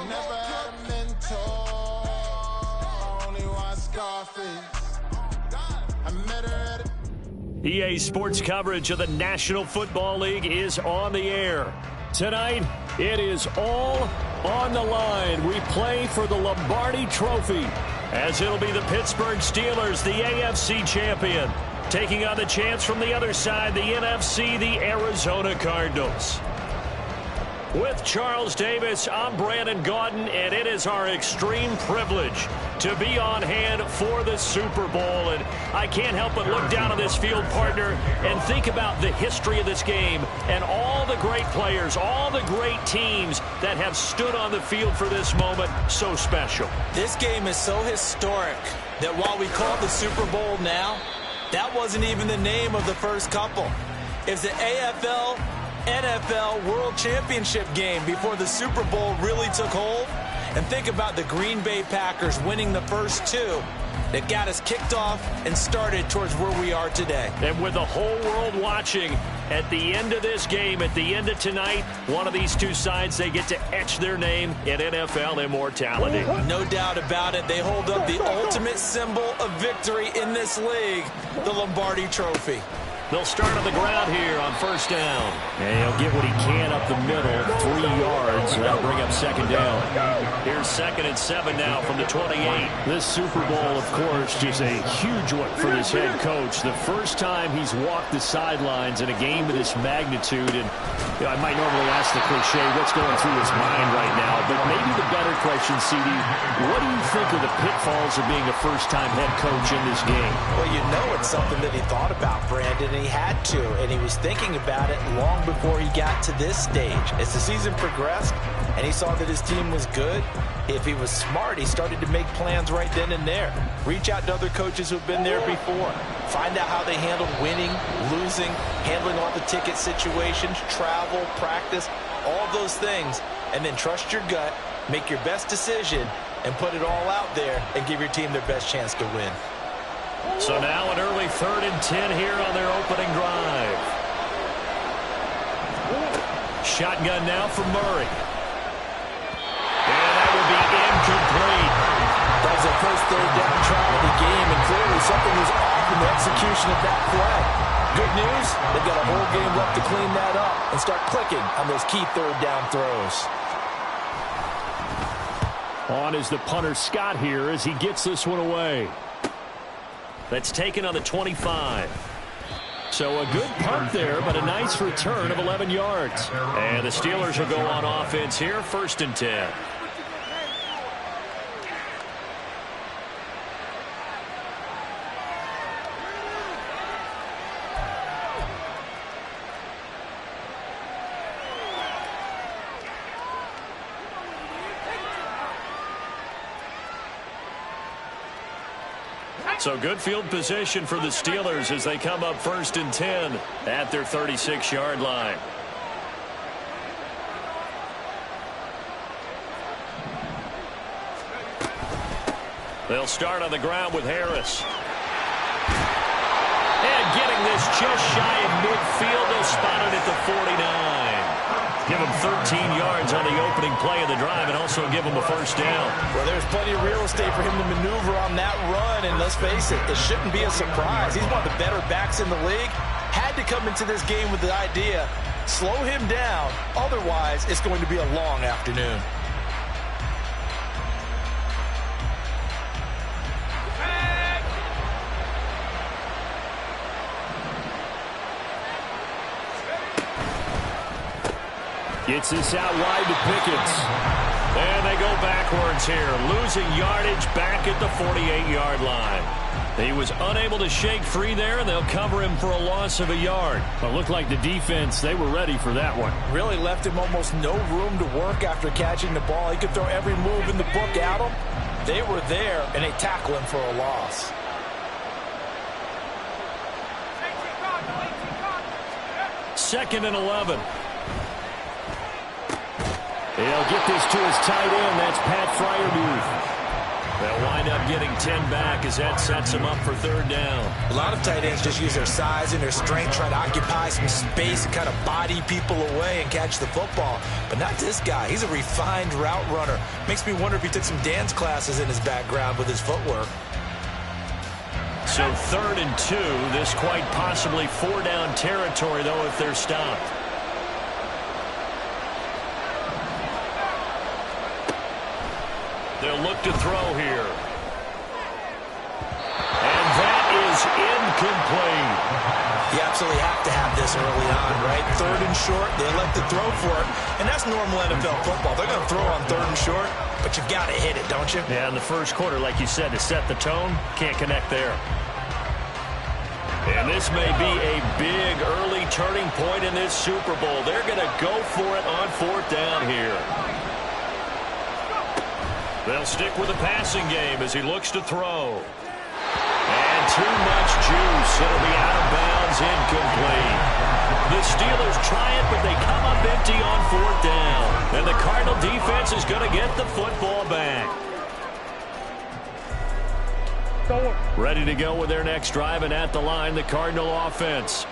Never had a mentor, only one Scarface. I met her at EA Sports coverage of the National Football League is on the air. Tonight, it is all on the line. We play for the Lombardi Trophy, as it'll be the Pittsburgh Steelers, the AFC champion, taking on the chance from the other side, the NFC, the Arizona Cardinals. With Charles Davis, I'm Brandon Gaudin, and it is our extreme privilege to be on hand for the Super Bowl. And I can't help but look down on this field, partner, and think about the history of this game and all the great players, all the great teams that have stood on the field for this moment. So special. This game is so historic that while we call it the Super Bowl now, that wasn't even the name of the first couple. It's the AFL NFL World Championship game before the Super Bowl really took hold. And think about the Green Bay Packers winning the first two that got us kicked off and started towards where we are today. And with the whole world watching, at the end of this game, at the end of tonight, one of these two sides, they get to etch their name in NFL immortality. No doubt about it. They hold up the ultimate symbol of victory in this league, the Lombardi Trophy. They'll start on the ground here on first down. And he'll get what he can up the middle, 3 yards. That'll bring up second down. Here's 2nd and 7 now from the 28. This Super Bowl, of course, just a huge one for this head coach. The first time he's walked the sidelines in a game of this magnitude. And I might normally ask the cliche, what's going through his mind right now? But maybe the better question, CD, what do you think of the pitfalls of being a first-time head coach in this game? Well, you know it's something that he thought about, Brandon. He had to, and he was thinking about it long before he got to this stage. As the season progressed and he saw that his team was good, if he was smart, he started to make plans right then and there. Reach out to other coaches who've been there before. Find out how they handled winning, losing, handling all the ticket situations, travel, practice, all those things, and then trust your gut, make your best decision, and put it all out there and give your team their best chance to win. So now an early 3rd and 10 here on their opening drive. Shotgun now from Murray. And that will be incomplete. That was their first 3rd down try of the game, and clearly something was off in the execution of that play. Good news, they've got a whole game left to clean that up and start clicking on those key 3rd down throws. On is the punter Scott here as he gets this one away. That's taken on the 25. So a good punt there, but a nice return of 11 yards. And the Steelers will go on offense here, 1st and 10. So good field position for the Steelers as they come up 1st and 10 at their 36-yard line. They'll start on the ground with Harris. And getting this just shy of midfield, they'll spot it at the 49. Give him 13 yards on the opening play of the drive and also give him a first down. Well, there's plenty of real estate for him to maneuver on that run, and let's face it, it shouldn't be a surprise. He's one of the better backs in the league. Had to come into this game with the idea, slow him down, otherwise it's going to be a long afternoon. Gets this out wide to Pickens. And they go backwards here, losing yardage back at the 48-yard line. He was unable to shake free there, and they'll cover him for a loss of a yard. But it looked like the defense, they were ready for that one. Really left him almost no room to work after catching the ball. He could throw every move in the book at him. They were there, and they tackle him for a loss. Second and 11. He'll get this to his tight end. That's Pat Freiermuth. They'll wind up getting 10 back as that sets them up for third down. A lot of tight ends just use their size and their strength, try to occupy some space and kind of body people away and catch the football. But not this guy. He's a refined route runner. Makes me wonder if he took some dance classes in his background with his footwork. So 3rd and 2. This quite possibly 4-down territory, though, if they're stopped. They'll look to throw here. And that is incomplete. You absolutely have to have this early on, right? 3rd and short, they elect to throw for it. And that's normal NFL football. They're going to throw on 3rd and short, but you've got to hit it, don't you? Yeah, in the first quarter, like you said, to set the tone, can't connect there. And this may be a big early turning point in this Super Bowl. They're going to go for it on 4th down here. They'll stick with the passing game as he looks to throw. And too much juice. It'll be out of bounds, incomplete. The Steelers try it, but they come up empty on 4th down. And the Cardinal defense is going to get the football back. Ready to go with their next drive, and at the line, the Cardinal offense.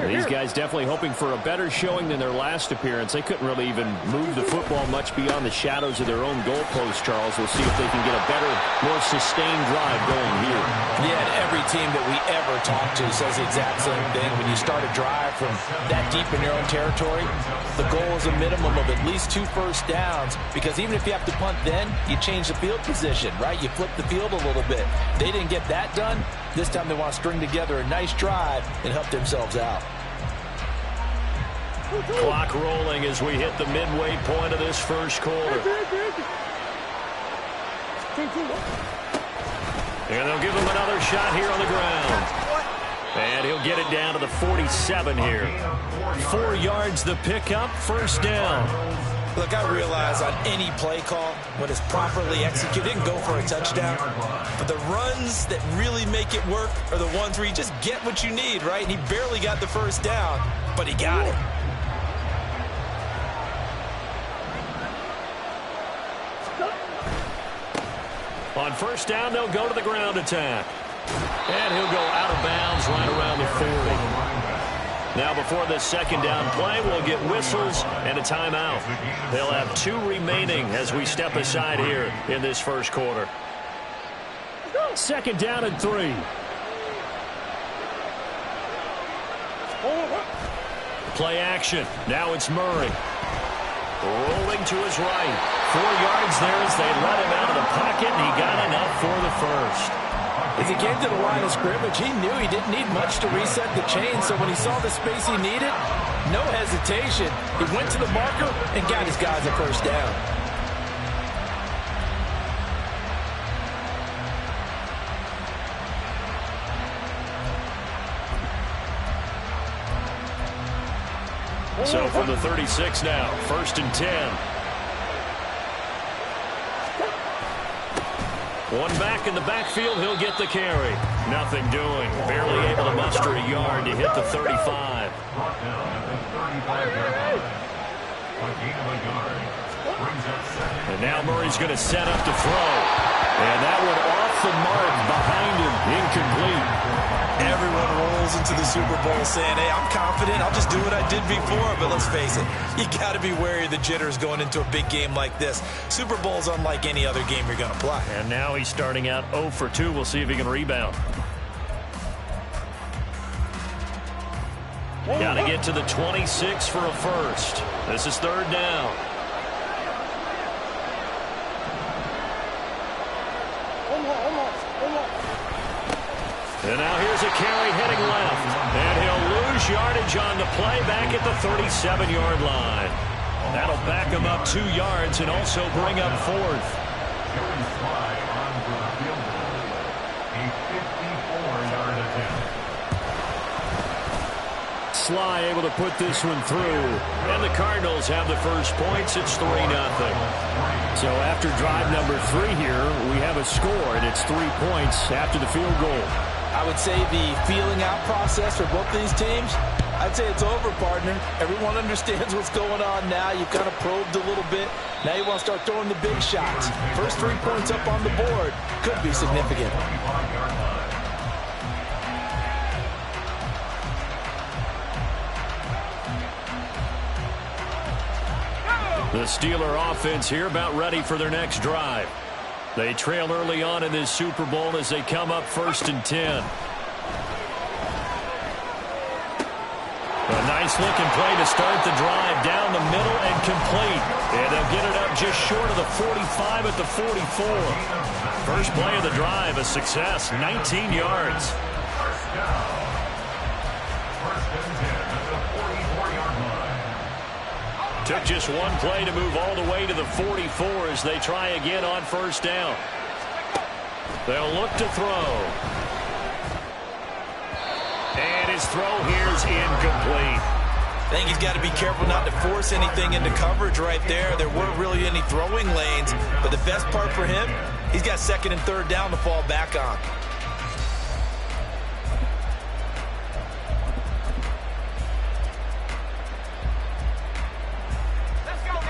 These guys definitely hoping for a better showing than their last appearance. They couldn't really even move the football much beyond the shadows of their own goalpost, Charles. We'll see if they can get a better, more sustained drive going here. Yeah, and every team that we ever talk to says the exact same thing. When you start a drive from that deep in your own territory, the goal is a minimum of at least 2 first downs, because even if you have to punt then, you change the field position, right? You flip the field a little bit. They didn't get that done. This time they want to string together a nice drive and help themselves out. Clock rolling as we hit the midway point of this first quarter. And they'll give him another shot here on the ground. And he'll get it down to the 47 here. 4 yards the pickup, first down. Look, I realize on any play call, when it's properly executed, it can go for a touchdown. But the runs that really make it work are the ones where you just get what you need, right? And he barely got the first down, but he got it. On first down, they'll go to the ground attack. And he'll go out of bounds right around the 40. Now before this second down play, we'll get whistles and a timeout. They'll have 2 remaining as we step aside here in this first quarter. Second down and 3. Play action. Now it's Murray. Rolling to his right. 4 yards there as they let him out of the pocket, and he got enough for the first. As he came to the line of scrimmage, he knew he didn't need much to reset the chain, so when he saw the space he needed, no hesitation. He went to the marker and got his guys a first down. So from the 36 now, 1st and 10. One back in the backfield, he'll get the carry. Nothing doing. Barely able to muster a yard to hit the 35. And now Murray's going to set up to throw. And that one off the mark behind him. Incomplete. Everyone rolls into the Super Bowl saying, hey, I'm confident. I'll just do what I did before. But let's face it, you got to be wary of the jitters going into a big game like this. Super Bowl's unlike any other game you're going to play. And now he's starting out 0 for 2. We'll see if he can rebound. Got to get to the 26 for a first. This is 3rd down. And now here's a carry heading left. And he'll lose yardage on the play back at the 37-yard line. That'll back him up 2 yards and also bring up 4th. Sly able to put this one through. And the Cardinals have the first points. It's 3-0. So after drive number 3 here, we have a score, and it's 3 points after the field goal. I would say the feeling out process for both these teams, I'd say it's over, partner. Everyone understands what's going on now. You've kind of probed a little bit. Now you want to start throwing the big shots. First 3 points up on the board could be significant. The Steeler offense here about ready for their next drive. They trail early on in this Super Bowl as they come up 1st and 10. A nice-looking play to start the drive down the middle and complete. And they'll get it up just short of the 45 at the 44. First play of the drive, a success, 19 yards. Took just one play to move all the way to the 44 as they try again on 1st down. They'll look to throw. And his throw here is incomplete. I think he's got to be careful not to force anything into coverage right there. There weren't really any throwing lanes, but the best part for him, he's got 2nd and 3rd down to fall back on.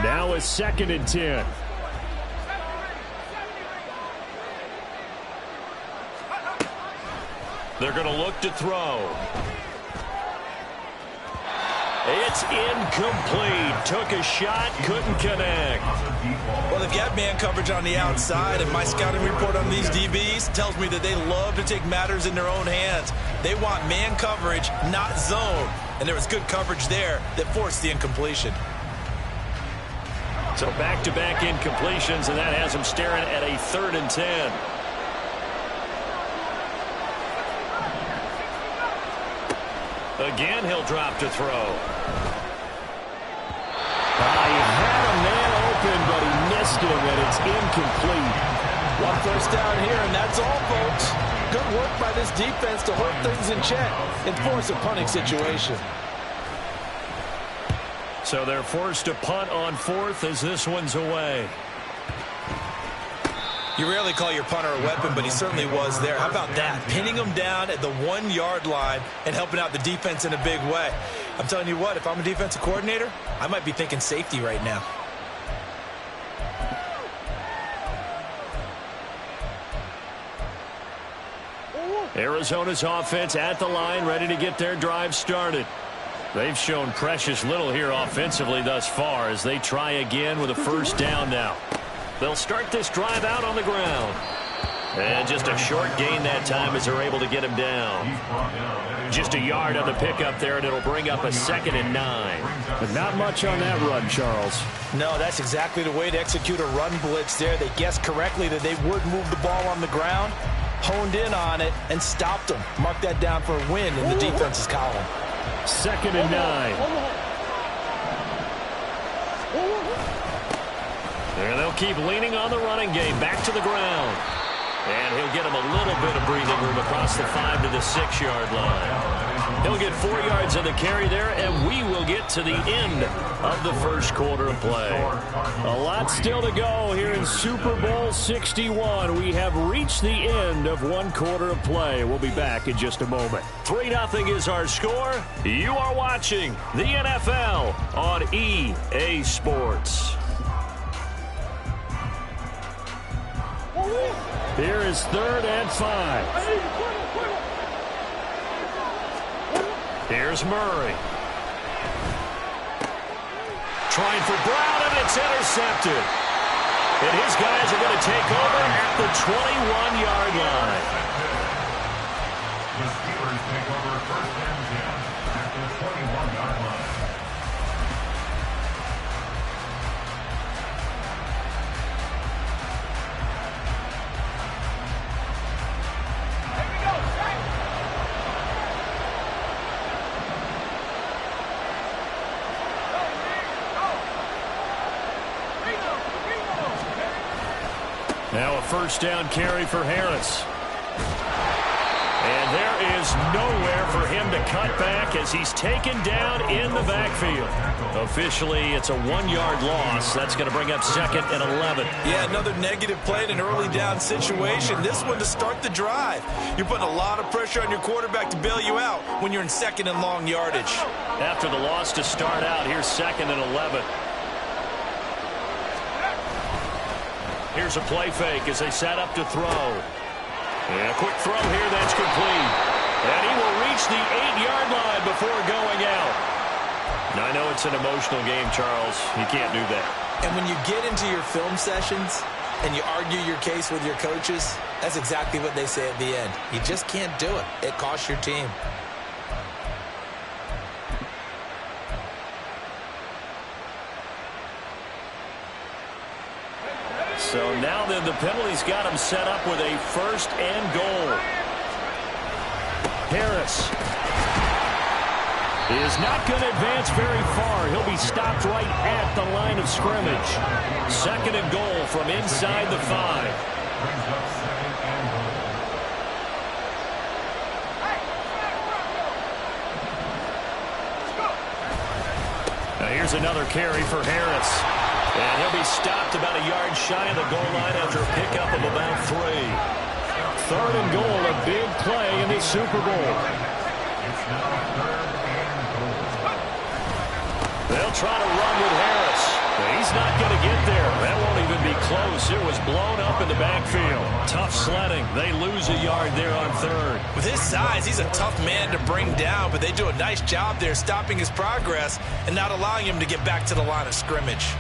Now it's 2nd and 10. They're going to look to throw. It's incomplete. Took a shot, couldn't connect. Well, they've got man coverage on the outside, and my scouting report on these DBs tells me that they love to take matters in their own hands. They want man coverage, not zone. And there was good coverage there that forced the incompletion. So back-to-back incompletions, and that has them staring at a 3rd and 10. Again, he'll drop to throw. He had a man open, but he missed him, and it's incomplete. 1 first down here, and that's all, folks. Good work by this defense to hold things in check and force a punting situation. So they're forced to punt on 4th as this one's away. You rarely call your punter a weapon, but he certainly was there. How about that? Pinning him down at the 1-yard line and helping out the defense in a big way. I'm telling you what, if I'm a defensive coordinator, I might be thinking safety right now. Arizona's offense at the line, ready to get their drive started. They've shown precious little here offensively thus far as they try again with a 1st down now. They'll start this drive out on the ground. And just a short gain that time as they're able to get him down. Just a yard on the pickup there, and it'll bring up a 2nd and 9. But not much on that run, Charles. No, that's exactly the way to execute a run blitz there. They guessed correctly that they would move the ball on the ground, honed in on it, and stopped them. Mark that down for a win in the defense's column. 2nd and 9. There they'll keep leaning on the running game. Back to the ground. And he'll get him a little bit of breathing room across the 5 to the 6-yard line. He'll get 4 yards on the carry there, and we will get to the end of the 1st quarter of play. A lot still to go here in Super Bowl 61. We have reached the end of 1 quarter of play. We'll be back in just a moment. 3-0 is our score. You are watching the NFL on EA Sports. Here is 3rd and 5. Here's Murray. Trying for Brown, and it's intercepted. And his guys are going to take over at the 21-yard line. The Steelers take over 1st and 10 at the 21-yard line. Now a 1st down carry for Harris. And there is nowhere for him to cut back as he's taken down in the backfield. Officially, it's a 1-yard loss. That's going to bring up 2nd and 11. Yeah, another negative play in an early down situation. This one to start the drive. You're putting a lot of pressure on your quarterback to bail you out when you're in 2nd and long yardage. After the loss to start out, here's 2nd and 11. Here's a play fake as they set up to throw. And a quick throw here, that's complete. And he will reach the 8-yard line before going out. Now, I know it's an emotional game, Charles. You can't do that. And when you get into your film sessions and you argue your case with your coaches, that's exactly what they say at the end. You just can't do it. It costs your team. So now then the penalty's got him set up with a 1st and goal. Harris is not going to advance very far. He'll be stopped right at the line of scrimmage. 2nd and goal from inside the 5. Now here's another carry for Harris. And he'll be stopped about a yard shy of the goal line after a pickup of about 3. 3rd and goal, a big play in the Super Bowl. They'll try to run with Harris. He's not going to get there. That won't even be close. It was blown up in the backfield. Tough sledding. They lose a yard there on 3rd. With his size, he's a tough man to bring down, but they do a nice job there stopping his progress and not allowing him to get back to the line of scrimmage.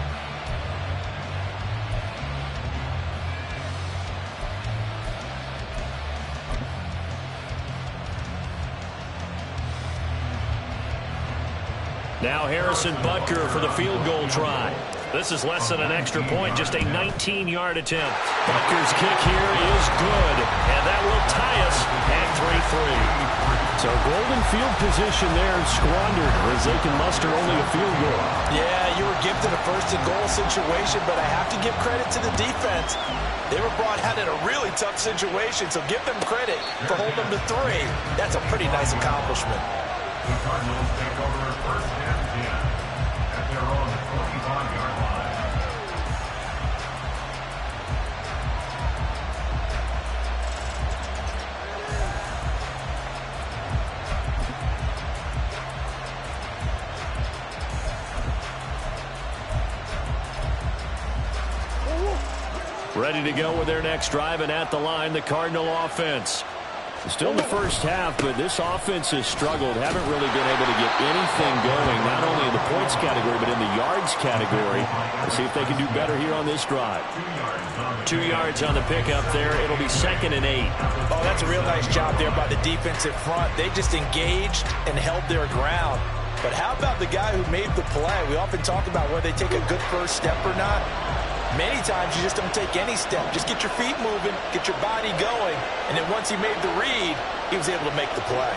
Now Harrison Butker for the field goal try. This is less than an extra point, just a 19-yard attempt. Butker's kick here is good, and that will tie us at 3-3. So golden field position there squandered as they can muster only a field goal. Yeah, you were gifted a 1st and goal situation, but I have to give credit to the defense. They were brought out in a really tough situation, so give them credit for holding them to 3. That's a pretty nice accomplishment. The Cardinals take over 1st and 10 at their own 25-yard line. Ready to go with their next drive, and at the line, the Cardinal offense. Still in the first half, but this offense has struggled. Haven't really been able to get anything going, not only in the points category, but in the yards category. Let's see if they can do better here on this drive. 2 yards on the pickup there. It'll be 2nd and 8. Oh, that's a real nice job there by the defensive front. They just engaged and held their ground. But how about the guy who made the play? We often talk about whether they take a good first step or not. Many times you just don't take any step. Just get your feet moving, get your body going, and then once he made the read, he was able to make the play.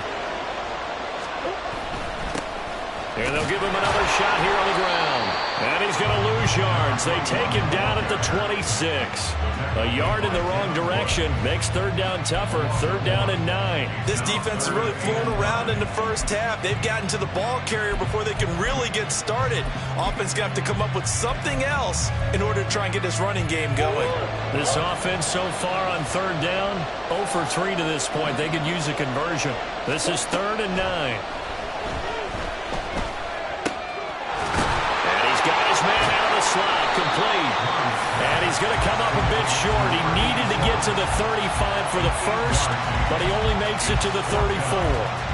And they'll give him another shot here on the ground. And he's going to lose yards. They take him down at the 26. A yard in the wrong direction makes 3rd down tougher. 3rd down and 9. This defense is really flown around in the first half. They've gotten to the ball carrier before they can really get started. Offense got to come up with something else in order to try and get this running game going. This offense so far on 3rd down, 0 for 3 to this point. They could use a conversion. This is 3rd and 9. Slot complete. And he's going to come up a bit short. He needed to get to the 35 for the first, but he only makes it to the 34.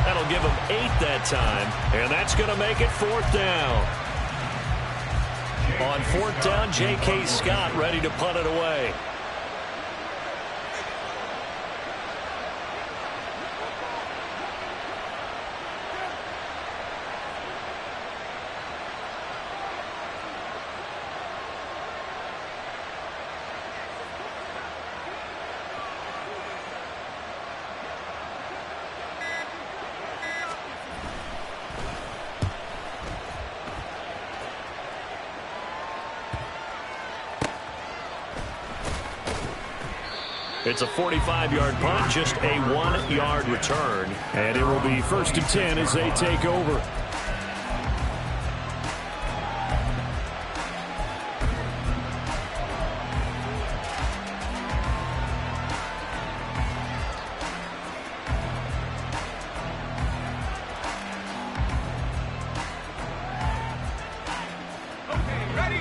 That'll give him 8 that time, and that's going to make it 4th down. On 4th down, J.K. Scott ready to punt it away. It's a 45-yard punt, just a 1-yard return. And it will be 1st and 10 as they take over.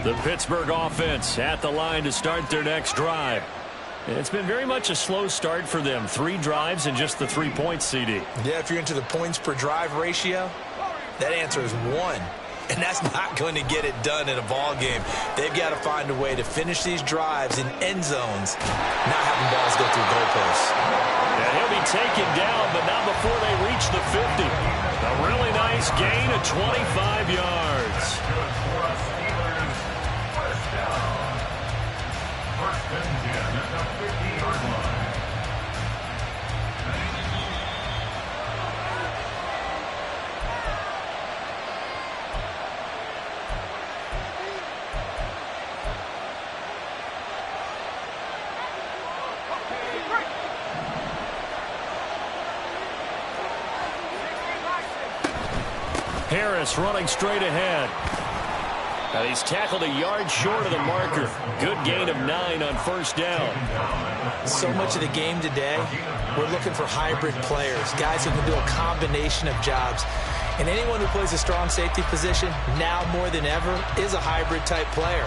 The Pittsburgh offense at the line to start their next drive. It's been very much a slow start for them. 3 drives and just the 3 points, CD. Yeah, if you're into the points per drive ratio, that answer is 1. And that's not going to get it done in a ball game. They've got to find a way to finish these drives in end zones, not having balls go through goalposts. Yeah, he'll be taken down, but not before they reach the 50. A really nice gain of 25 yards. Harris running straight ahead. And he's tackled a yard short of the marker. Good gain of 9 on 1st down. So much of the game today, we're looking for hybrid players, guys who can do a combination of jobs. And anyone who plays a strong safety position, now more than ever, is a hybrid type player.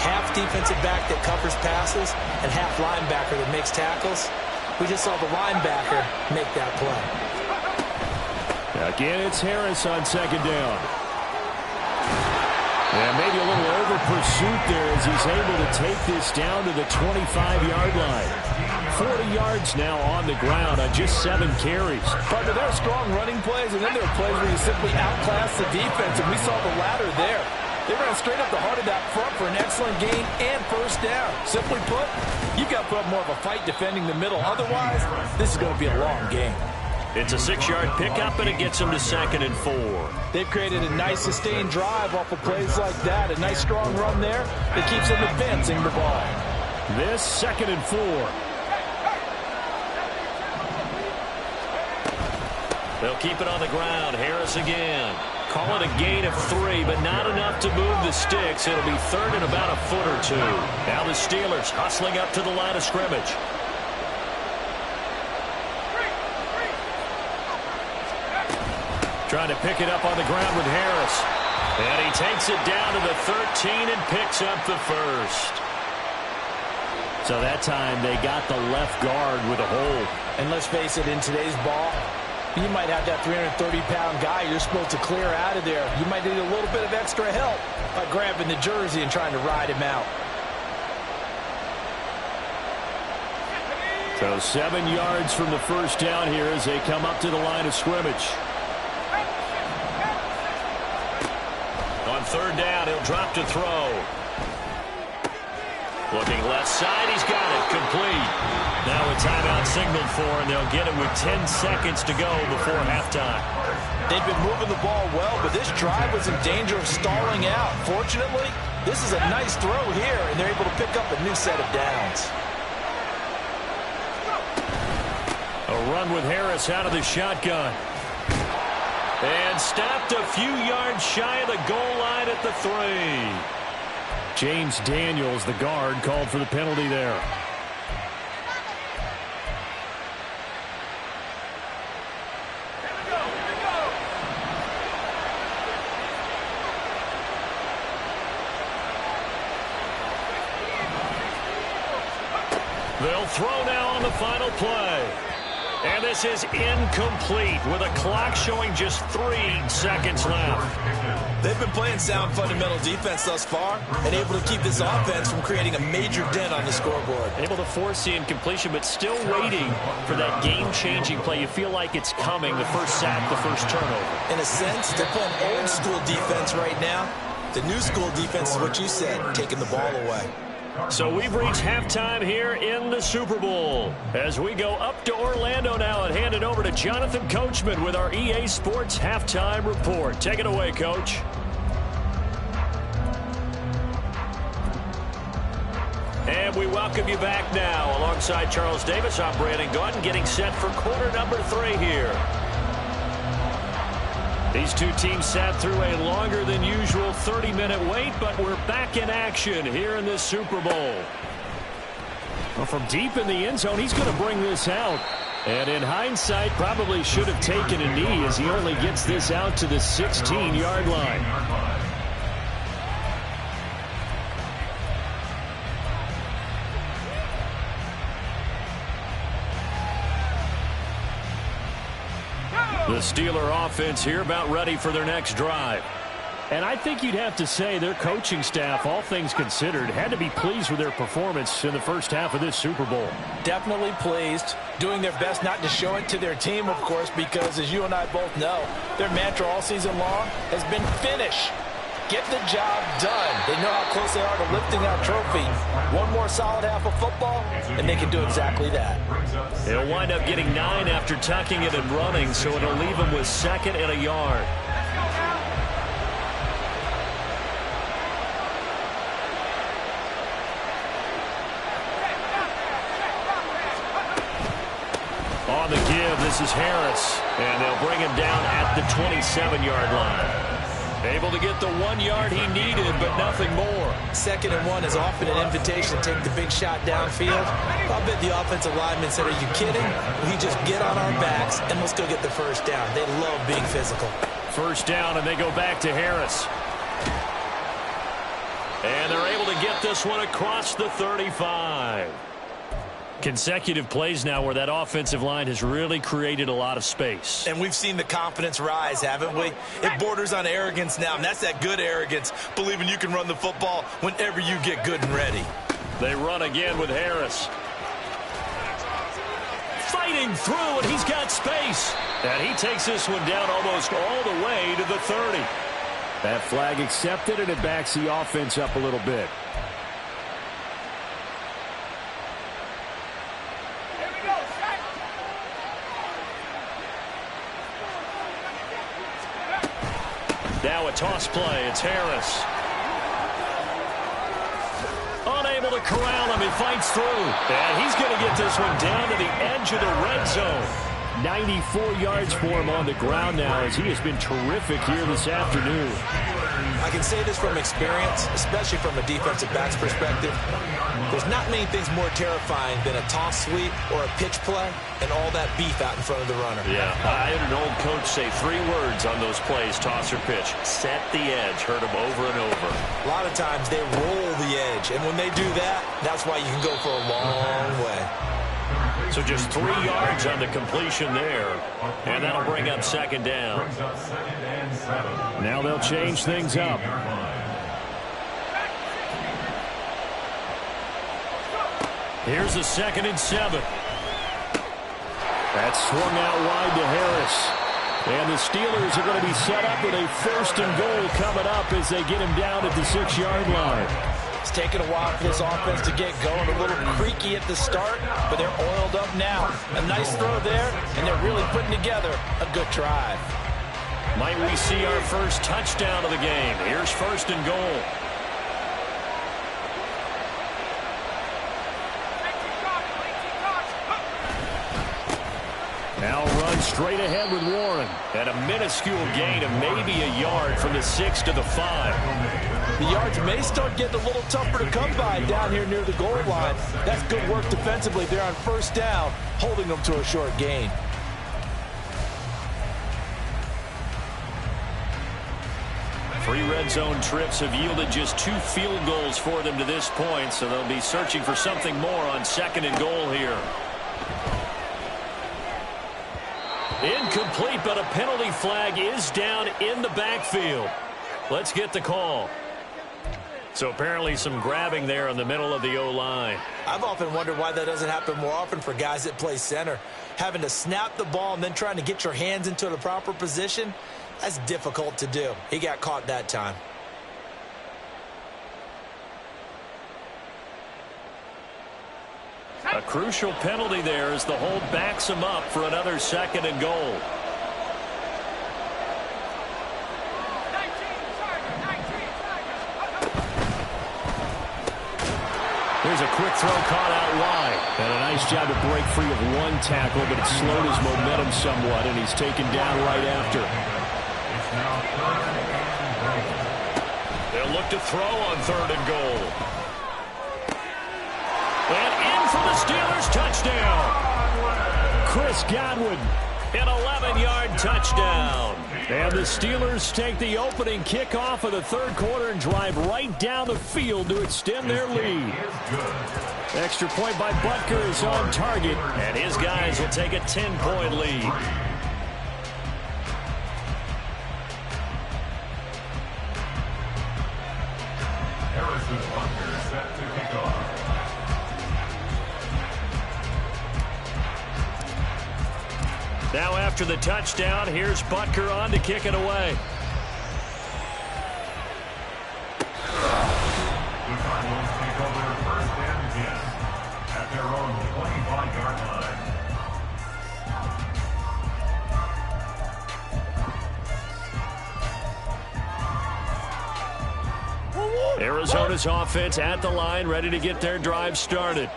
Half defensive back that covers passes and half linebacker that makes tackles. We just saw the linebacker make that play. Again, it's Harris on 2nd down. And maybe a little over pursuit there as he's able to take this down to the 25-yard line. 40 yards now on the ground on just 7 carries. But there are strong running plays, and then there are plays where you simply outclass the defense, and we saw the latter there. They ran straight up the heart of that front for an excellent gain and 1st down. Simply put, you've got to put up more of a fight defending the middle. Otherwise, this is going to be a long game. It's a 6-yard pickup, and it gets them to 2nd and 4. They've created a nice sustained drive off of plays like that. A nice strong run there that keeps them advancing the ball. This 2nd and 4. They'll keep it on the ground. Harris again. Call it a gain of 3, but not enough to move the sticks. It'll be 3rd and about a foot or 2. Now the Steelers hustling up to the line of scrimmage. Trying to pick it up on the ground with Harris. And he takes it down to the 13 and picks up the 1st. So that time they got the left guard with a hold. And let's face it, in today's ball, you might have that 330-pound guy you're supposed to clear out of there. You might need a little bit of extra help by grabbing the jersey and trying to ride him out. So 7 yards from the 1st down here as they come up to the line of scrimmage. On 3rd down, he'll drop to throw. Looking left side, he's got it, complete. Now a timeout signaled for, and they'll get it with 10 seconds to go before halftime. They've been moving the ball well, but this drive was in danger of stalling out. Fortunately, this is a nice throw here, and they're able to pick up a new set of downs. A run with Harris out of the shotgun. And stopped a few yards shy of the goal line at the 3. James Daniels, the guard, called for the penalty there. They'll throw now on the final play. And this is incomplete with a clock showing just 3 seconds left. They've been playing sound fundamental defense thus far and able to keep this offense from creating a major dent on the scoreboard. Able to force the incompletion, but still waiting for that game-changing play. You feel like it's coming, the first sack, the first turnover. In a sense, they're playing old-school defense right now. The new school defense is what you said, taking the ball away. So we've reached halftime here in the Super Bowl. As we go up to Orlando now and hand it over to Jonathan Coachman with our EA Sports Halftime Report. Take it away, Coach. And we welcome you back now. Alongside Charles Davis, I'm Brandon Gaudin, getting set for quarter number 3 here. These two teams sat through a longer than usual 30-minute wait, but we're back in action here in this Super Bowl. Well, from deep in the end zone, he's going to bring this out. And in hindsight, probably should have taken a knee as he only gets this out to the 16-yard line. The Steeler offense here about ready for their next drive. And I think you'd have to say their coaching staff, all things considered, had to be pleased with their performance in the first half of this Super Bowl. Definitely pleased, doing their best not to show it to their team, of course, because as you and I both know, their mantra all season long has been finish. Get the job done. They know how close they are to lifting that trophy. One more solid half of football, and they can do exactly that. They'll wind up getting 9 after tucking it and running, so it'll leave them with 2nd and a yard. On the give, this is Harris, and they'll bring him down at the 27-yard line. Able to get the 1 yard he needed, but nothing more. 2nd and 1 is often an invitation to take the big shot downfield. I bet the offensive lineman said, are you kidding? We just get on our backs and let's go get the first down. They love being physical. First down, and they go back to Harris. And they're able to get this one across the 35. Consecutive plays now where that offensive line has really created a lot of space. And we've seen the confidence rise, haven't we? It borders on arrogance now, and that's that good arrogance, believing you can run the football whenever you get good and ready. They run again with Harris. Fighting through, and he's got space. And he takes this one down almost all the way to the 30. That flag accepted, and it backs the offense up a little bit. Now a toss play. It's Harris. Unable to corral him. He fights through. And he's going to get this one down to the edge of the red zone. 94 yards for him on the ground now as he has been terrific here this afternoon. I can say this from experience, especially from a defensive back's perspective. There's not many things more terrifying than a toss sweep or a pitch play and all that beef out in front of the runner. Yeah, I had an old coach say 3 words on those plays, toss or pitch. Set the edge. Heard him over and over. A lot of times they roll the edge, and when they do that, that's why you can go for a long way. So just 3 yards on the completion there. And that'll bring up 2nd down. Now they'll change things up. Here's a 2nd and 7. That's swung out wide to Harris. And the Steelers are going to be set up with a 1st and goal coming up as they get him down at the 6-yard line. It's taken a while for this offense to get going. A little creaky at the start, but they're oiled up now. A nice throw there, and they're really putting together a good drive. Might we see our first touchdown of the game? Here's 1st and goal. Now run straight ahead with Warren. And a minuscule gain of maybe a yard from the 6 to the 5. The yards may start getting a little tougher to come by down here near the goal line. That's good work defensively there on 1st down, holding them to a short gain. Three red zone trips have yielded just 2 field goals for them to this point, so they'll be searching for something more on 2nd and goal here. Incomplete, but a penalty flag is down in the backfield. Let's get the call. So apparently some grabbing there in the middle of the O-line. I've often wondered why that doesn't happen more often for guys that play center. Having to snap the ball and then trying to get your hands into the proper position, that's difficult to do. He got caught that time. A crucial penalty there as the hold backs him up for another 2nd and goal. There's a quick throw caught out wide. And a nice job to break free of one tackle, but it slowed his momentum somewhat, and he's taken down right after. They'll look to throw on 3rd and goal. And in for the Steelers touchdown. Chris Godwin. An 11-yard touchdown. And the Steelers take the opening kickoff of the 3rd quarter and drive right down the field to extend their lead. Extra point by Butker is on target. And his guys will take a 10-point lead. Harrison Butker set to kick off. Now after the touchdown, here's Butker on to kick it away. The Cardinals take over 1st and 10 at their own 25-yard line. Arizona's offense at the line, ready to get their drive started.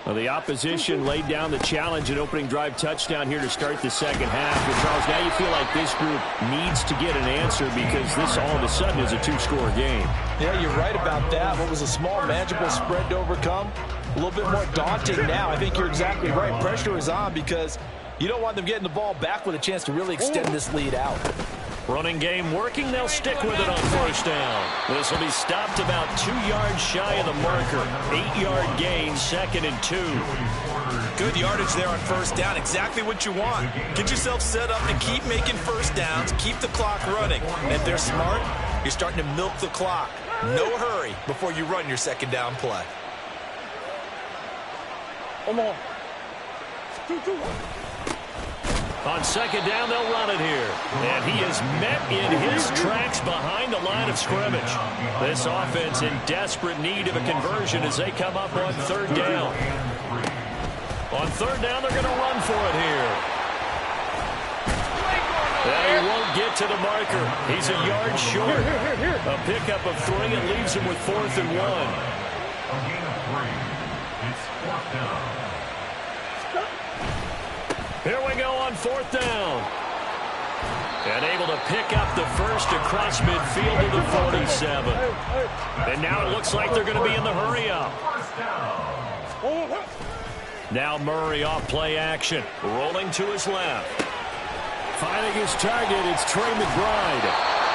Well, the opposition laid down the challenge and opening drive touchdown here to start the second half. But Charles, now you feel like this group needs to get an answer because this all of a sudden is a 2-score game. Yeah, you're right about that. What was a small, manageable spread to overcome? A little bit more daunting now. I think you're exactly right. Pressure is on because you don't want them getting the ball back with a chance to really extend this lead out. Running game working. They'll stick with it on 1st down. This will be stopped about 2 yards shy of the marker. 8-yard gain, 2nd and 2. Good yardage there on 1st down. Exactly what you want. Get yourself set up and keep making 1st downs. Keep the clock running. And if they're smart, you're starting to milk the clock. No hurry before you run your 2nd down play. Come on. On 2nd down, they'll run it here. And he is met in his tracks behind the line of scrimmage. This offense in desperate need of a conversion as they come up on 3rd down. On 3rd down, they're going to run for it here. And he won't get to the marker. He's a yard short. A pickup of 3 and leaves him with 4th and 1. A gain of 3. It's 4th down. Here we go on 4th down. And able to pick up the first across midfield to the 47. And now it looks like they're going to be in the hurry-up. Now Murray off play action. Rolling to his left. Finding his target, it's Trey McBride.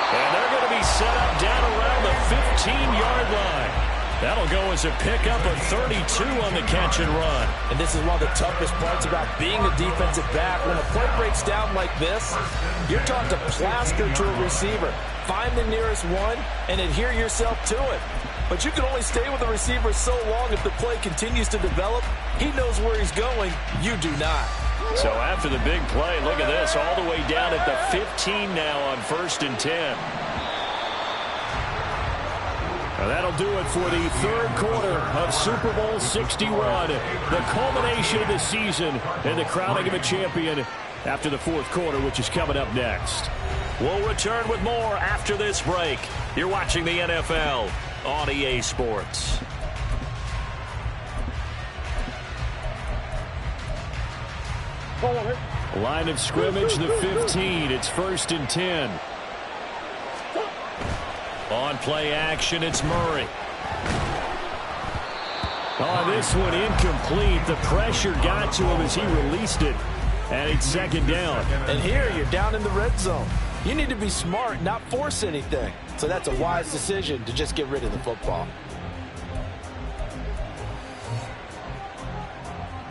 And they're going to be set up down around the 15-yard line. That'll go as a pickup of 32 on the catch and run. And this is one of the toughest parts about being a defensive back. When a play breaks down like this, you're taught to plaster to a receiver. Find the nearest one and adhere yourself to it. But you can only stay with the receiver so long if the play continues to develop. He knows where he's going. You do not. So after the big play, look at this, all the way down at the 15 now on 1st and 10. Now that'll do it for the 3rd quarter of Super Bowl 61. The culmination of the season and the crowning of a champion after the 4th quarter, which is coming up next. We'll return with more after this break. You're watching the NFL on EA Sports. Line of scrimmage, the 15. It's 1st and 10. On play action, it's Murray. Oh, this one incomplete. The pressure got to him as he released it. And it's 2nd down. And here you're down in the red zone. You need to be smart, not force anything. So that's a wise decision to just get rid of the football.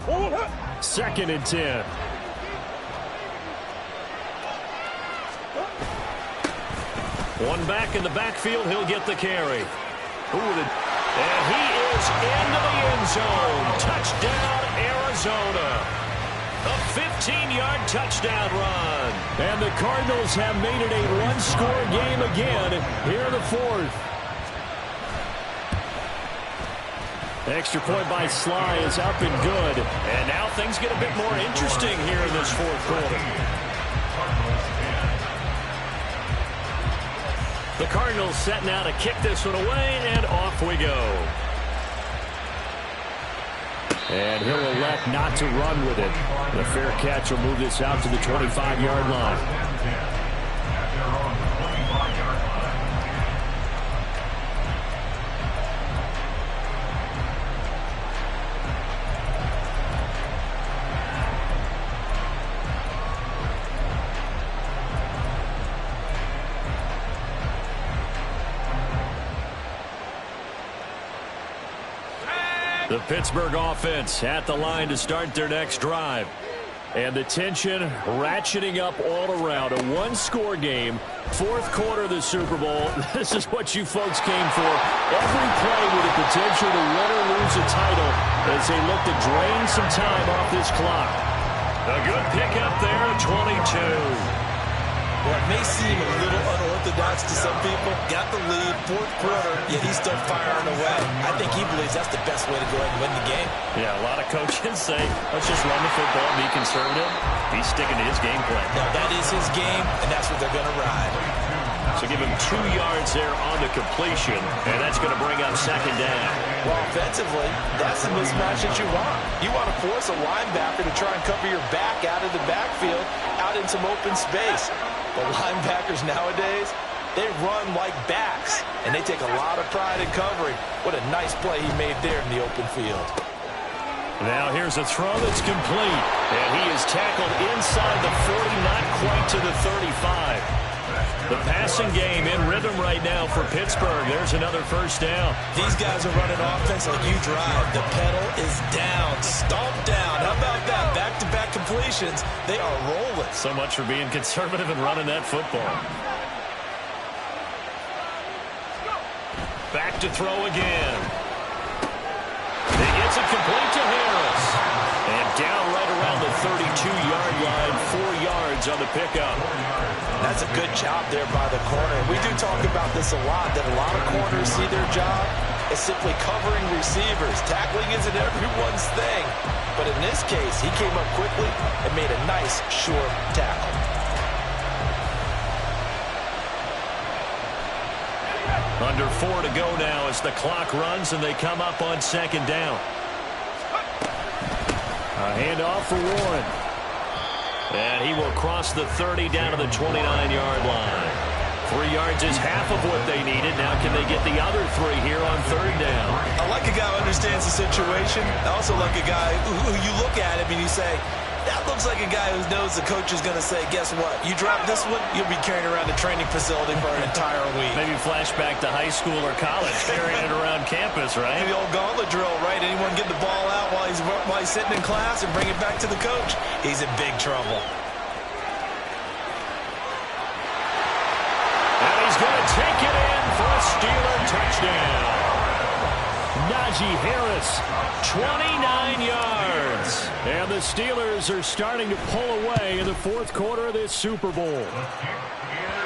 2nd and 10. One back in the backfield, he'll get the carry. And he is into the end zone. Touchdown, Arizona. A 15-yard touchdown run. And the Cardinals have made it a one-score game again here in the 4th. Extra point by Sly is up and good. And now things get a bit more interesting here in this 4th quarter. The Cardinals setting out to kick this one away, and off we go. And he'll elect not to run with it. The fair catch will move this out to the 25-yard line. The Pittsburgh offense at the line to start their next drive. And the tension ratcheting up all around. A one-score game, fourth quarter of the Super Bowl. This is what you folks came for. Every play with the potential to win or lose a title as they look to drain some time off this clock. A good pickup there, 22. Well, it may seem a little unorthodox to some people. Got the lead, fourth quarter, yet he's still firing away. I think he believes that's the best way to go ahead and win the game. Yeah, a lot of coaches say, let's just run the football, be conservative. He's sticking to his game plan. Now, that is his game, and that's what they're going to ride. So give him 2 yards there on the completion, and that's going to bring up second down. Well, offensively, that's the mismatch that you want. You want to force a linebacker to try and cover your back out of the backfield, out in some open space. But linebackers nowadays, they run like backs, and they take a lot of pride in covering. What a nice play he made there in the open field. Now here's a throw that's complete, and he is tackled inside the 40, not quite to the 35. The passing game in rhythm right now for Pittsburgh. There's another first down. These guys are running offense like you drive. The pedal is down, stomped down. How about that? Back-to-back completions. They are rolling. So much for being conservative and running that football. Back to throw again. He gets it complete to Harris. And down right around the 32-yard line, 4 yards on the pickup. That's a good job there by the corner. We do talk about this a lot, that a lot of corners see their job as simply covering receivers. Tackling isn't everyone's thing. But in this case, he came up quickly and made a nice, short tackle. Under 4 to go now as the clock runs and they come up on second down. A handoff for Warren. And he will cross the 30 down to the 29-yard line. 3 yards is half of what they needed. Now can they get the other 3 here on third down? I like a guy who understands the situation. I also like a guy who you look at him and you say, that looks like a guy who knows the coach is going to say, guess what? You drop this one, you'll be carrying around the training facility for an entire week. Maybe flashback to high school or college, carrying it around campus, right? The old gauntlet drill, right? Anyone get the ball out while he's sitting in class and bring it back to the coach? He's in big trouble. And he's going to take it in for a Steeler touchdown. Najee Harris, 29 yards. And the Steelers are starting to pull away in the fourth quarter of this Super Bowl.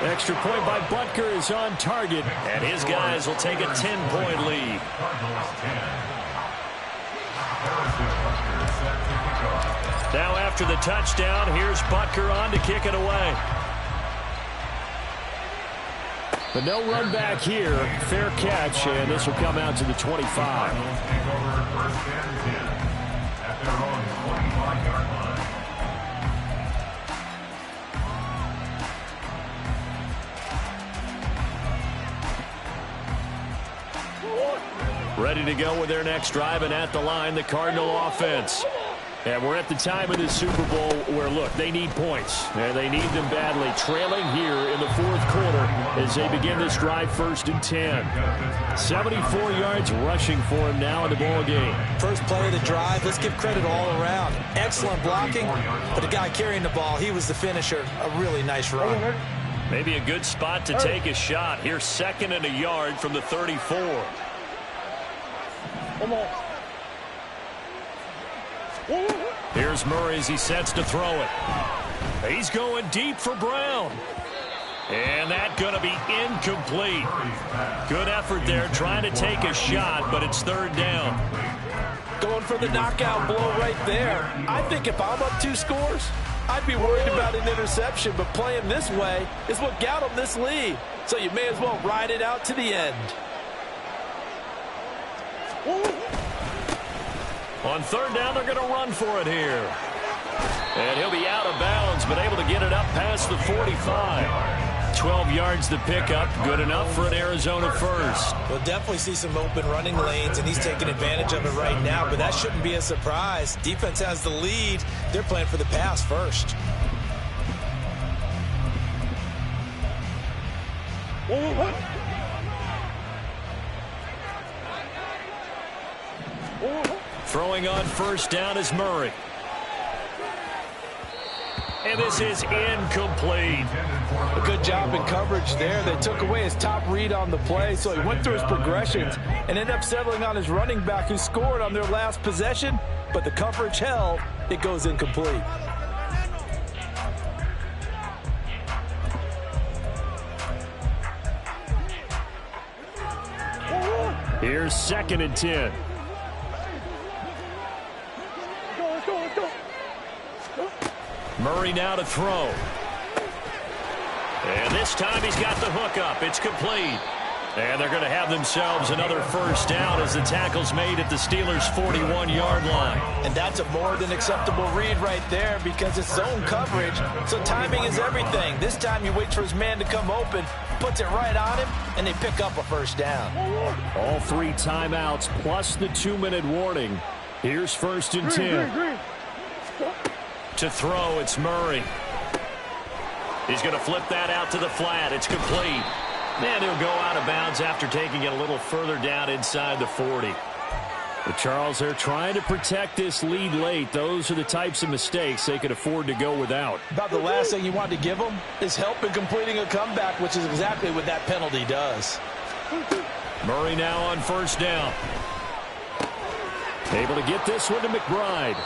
Extra point by Butker is on target, and his guys will take a 10-point lead. Now after the touchdown, here's Butker on to kick it away. But no run back here. Fair catch, and this will come out to the 25. Ready to go with their next drive, and at the line, the Cardinal offense. And we're at the time of the Super Bowl where, look, they need points. And they need them badly. Trailing here in the fourth quarter as they begin this drive, 1st and 10. 74 yards rushing for him now in the ball game. First play of the drive, let's give credit all around. Excellent blocking, but the guy carrying the ball, he was the finisher. A really nice run. Maybe a good spot to take a shot. Here's 2nd and a yard from the 34. Come on. Here's Murray as he sets to throw it. He's going deep for Brown. And that's going to be incomplete. Good effort there trying to take a shot, but it's 3rd down. Going for the knockout blow right there. I think if I'm up 2 scores, I'd be worried about an interception, but playing this way is what got him this lead. So you may as well ride it out to the end. On third down, they're going to run for it here. And he'll be out of bounds, but able to get it up past the 45. 12 yards to pick up. Good enough for an Arizona first. We'll definitely see some open running lanes, and he's taking advantage of it right now, but that shouldn't be a surprise. Defense has the lead. They're playing for the pass first. Throwing on first down is Murray. And this is incomplete. A good job in coverage there. They took away his top read on the play, so he went through his progressions and ended up settling on his running back who scored on their last possession, but the coverage held. It goes incomplete. Here's 2nd and 10. Murray now to throw. And this time he's got the hook up. It's complete. And they're going to have themselves another first down as the tackle's made at the Steelers' 41-yard line. And that's a more than acceptable read right there because it's zone coverage, so timing is everything. This time he waits for his man to come open, puts it right on him, and they pick up a first down. All 3 timeouts plus the 2-minute warning. Here's 1st and 10. To throw, it's Murray. He's going to flip that out to the flat. It's complete. And he'll go out of bounds after taking it a little further down inside the 40. But Charles, they're trying to protect this lead late. Those are the types of mistakes they could afford to go without. About the last thing you want to give them is help in completing a comeback, which is exactly what that penalty does. Murray now on first down. Able to get this one to McBride.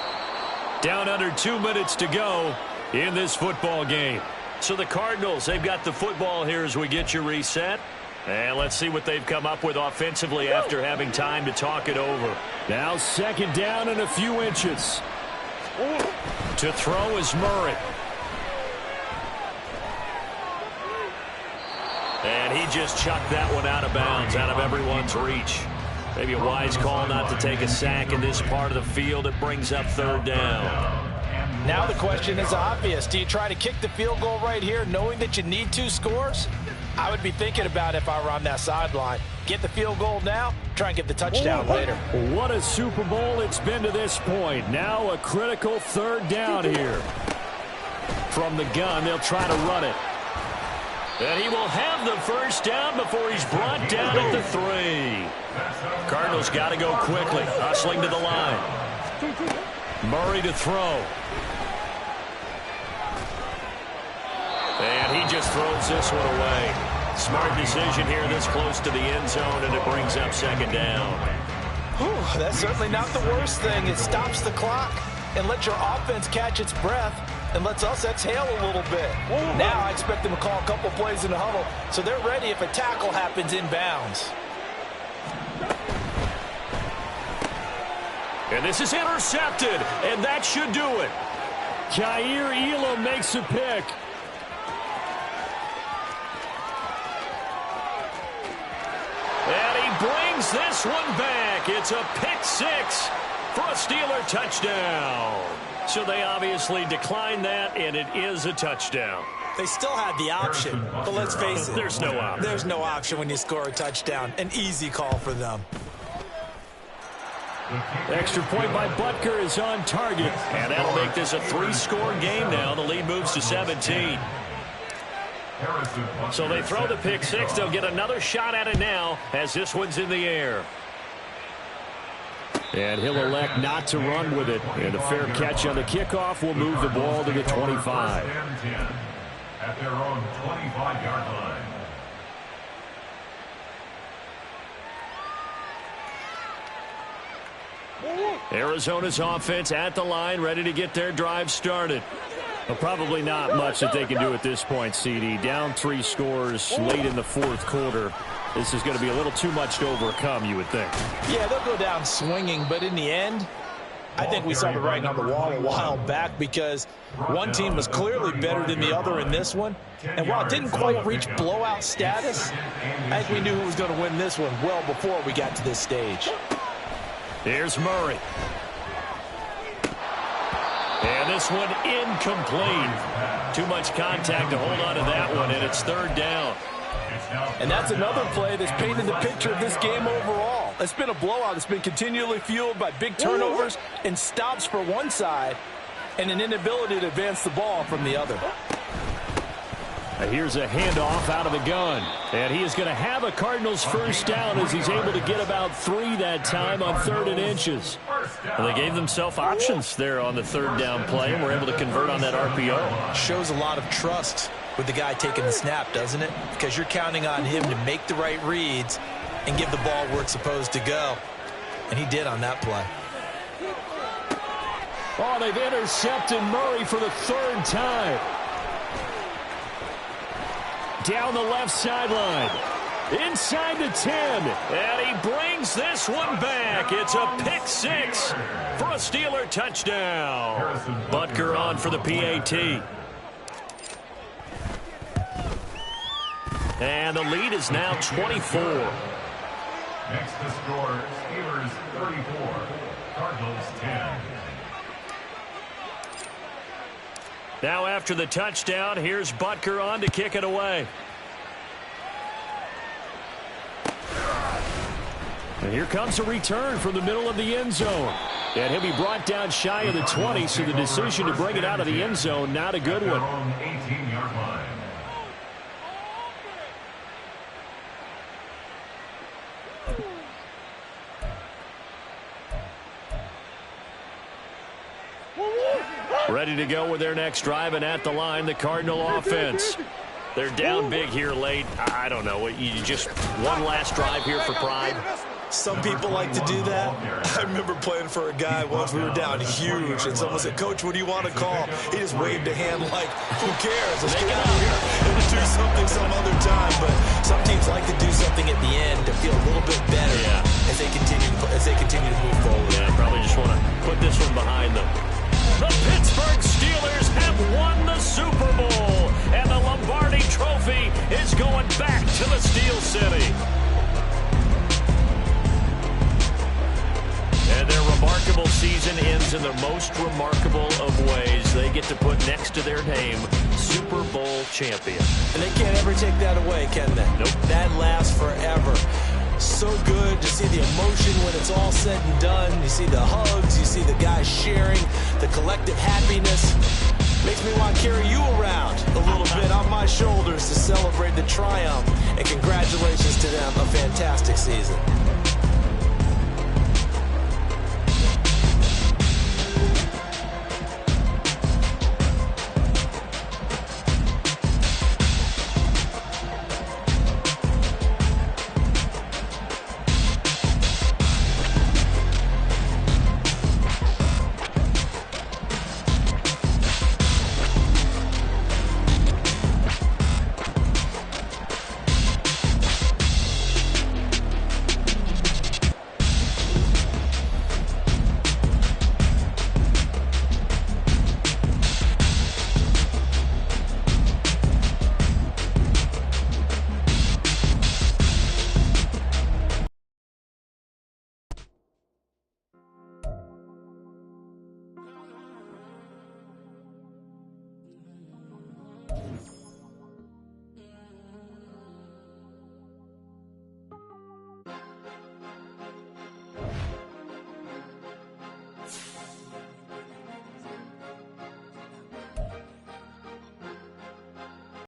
Down under 2 minutes to go in this football game. So the Cardinals, they've got the football here as we get you reset. And let's see what they've come up with offensively after having time to talk it over. Now 2nd down and a few inches. To throw is Murray. And he just chucked that one out of bounds, out of everyone's reach. Maybe a wise call not to take a sack in this part of the field. It brings up 3rd down. Now the question is obvious. Do you try to kick the field goal right here knowing that you need 2 scores? I would be thinking about it if I were on that sideline. Get the field goal now, try and get the touchdown later. What a Super Bowl it's been to this point. Now a critical 3rd down here. From the gun, they'll try to run it. And he will have the first down before he's brought down at the 3. Cardinals got to go quickly, hustling to the line. Murray to throw. And he just throws this one away. Smart decision here this close to the end zone, and it brings up 2nd down. Whew, that's certainly not the worst thing. It stops the clock and lets your offense catch its breath and lets us exhale a little bit. Now I expect them to call a couple plays in the huddle so they're ready if a tackle happens inbounds. And this is intercepted, and that should do it. Jair Elam makes a pick. And he brings this one back. It's a pick 6 for a Steeler touchdown. So they obviously declined that, and it is a touchdown. They still had the option, but let's face it. There's no option. There's no option when you score a touchdown. An easy call for them. Extra point by Butker is on target, and that'll make this a 3-score game now. The lead moves to 17. So they throw the pick 6. They'll get another shot at it now as this one's in the air. And he'll elect not to run with it. And a fair catch on the kickoff will move the ball to the 25. At their own 25-yard line. Arizona's offense at the line, ready to get their drive started. Well, probably not much that they can do at this point, CD. Down 3 scores late in the 4th quarter. This is going to be a little too much to overcome, you would think. Yeah, they'll go down swinging, but in the end, I think we saw the writing on the wall a while back because one team was clearly better than the other in this one. And while it didn't quite reach blowout status, I think we knew who was going to win this one well before we got to this stage. Here's Murray. And this one incomplete. Too much contact to hold on to that one, and it's third down. And that's another play that's painted the picture of this game overall. It's been a blowout. It's been continually fueled by big turnovers and stops for one side and an inability to advance the ball from the other. Here's a handoff out of the gun. And he is going to have a Cardinals first down as he's able to get about 3 that time on 3rd and inches. Well, they gave themselves options there on the 3rd down play and were able to convert on that RPO. Shows a lot of trust with the guy taking the snap, doesn't it? Because you're counting on him to make the right reads and give the ball where it's supposed to go. And he did on that play. Oh, they've intercepted Murray for the 3rd time. Down the left sideline. Inside the 10. And he brings this one back. It's a pick 6 for a Steeler touchdown. Butker on for the PAT. And the lead is now 24. Next to score, Steelers 34, Cardinals 10. Now after the touchdown, here's Butker on to kick it away. And here comes a return from the middle of the end zone. And he'll be brought down shy of the 20, so the decision to bring it out of the end zone, not a good one. 18-yard line. Ready to go with their next drive, and at the line, the Cardinal offense. They're down big here late. I don't know. You just one last drive here for pride. Some people like to do that. I remember playing for a guy once. We were down huge, and someone said, "Coach, what do you want to call?" He just waved a hand like, "Who cares? Let's get out of here and do something some other time." But some teams like to do something at the end to feel a little bit better as they continue to move forward. Yeah, probably just want to put this one behind them. The Pittsburgh Steelers have won the Super Bowl, and the Lombardi Trophy is going back to the Steel City. And their remarkable season ends in the most remarkable of ways. They get to put next to their name, Super Bowl champion. And they can't ever take that away, can they? Nope. That lasts forever. So good to see the emotion when it's all said and done. You see the hugs, you see the guys sharing, the collective happiness. Makes me want to carry you around a little bit on my shoulders to celebrate the triumph. And congratulations to them, a fantastic season.